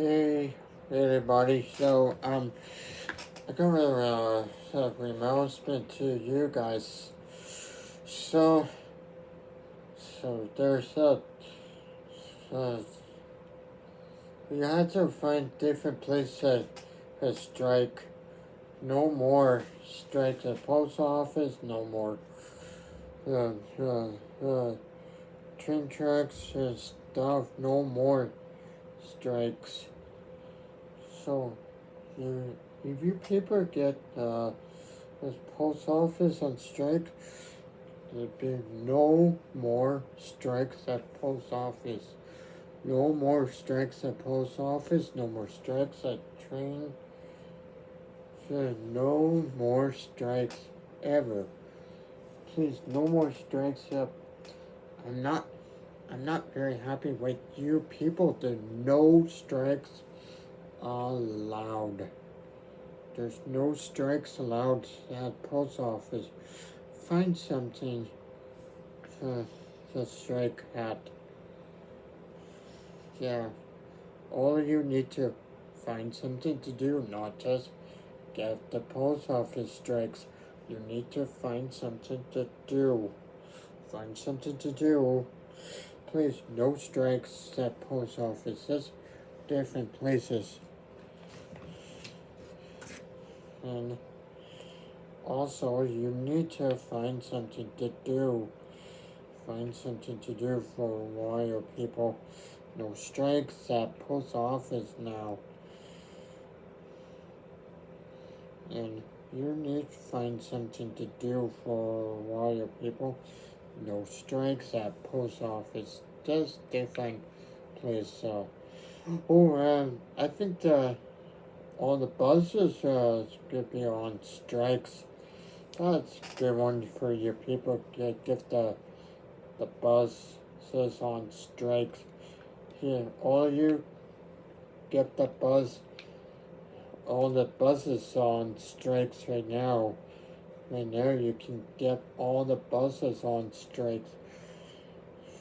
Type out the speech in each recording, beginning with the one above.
Hey, everybody. I got an announcement to you guys. So, there's uh, you have to find different places to strike. No more strikes at post office. No more uh, uh, uh, train tracks and stuff. No more strikes. So, if you people get this post office on strike, there'd be no more strikes at post office. No more strikes at post office. No more strikes at train. No more strikes ever. Please, no more strikes. I'm not. I'm not very happy with you people. There's no strikes allowed. There's no strikes allowed at post office. Find something to strike at. Yeah, all of you need to find something to do, not just get the post office strikes. You need to find something to do. Find something to do. Please, no strikes at post offices, different places. And also, you need to find something to do. Find something to do for a while, people. No strikes at post office now. And you need to find something to do for a while, people. No strikes at post office. Just different place. I think all the buses could be on strikes. That's a good one for you people. Get the buses on strikes. Here, all you get the bus. All the buses on strikes right now. Right now, you can get all the buses on strikes.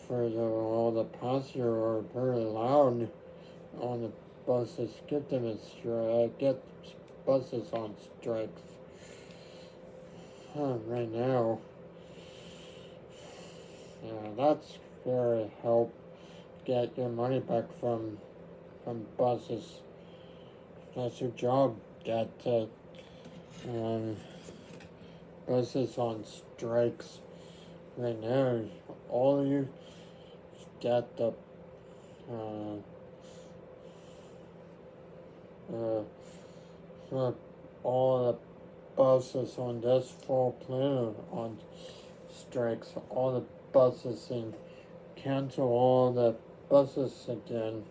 For all the passengers are very loud on the buses. Get them in strike. Get buses on strikes. Right now. Yeah, that's very help get your money back from buses. That's your job. Get buses on strikes. Right now, all of you get the all the buses on this fall plan on strikes. All the buses and cancel all the buses again.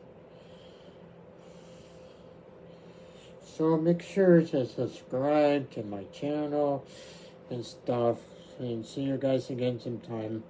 So make sure to subscribe to my channel and stuff. And see you guys again sometime.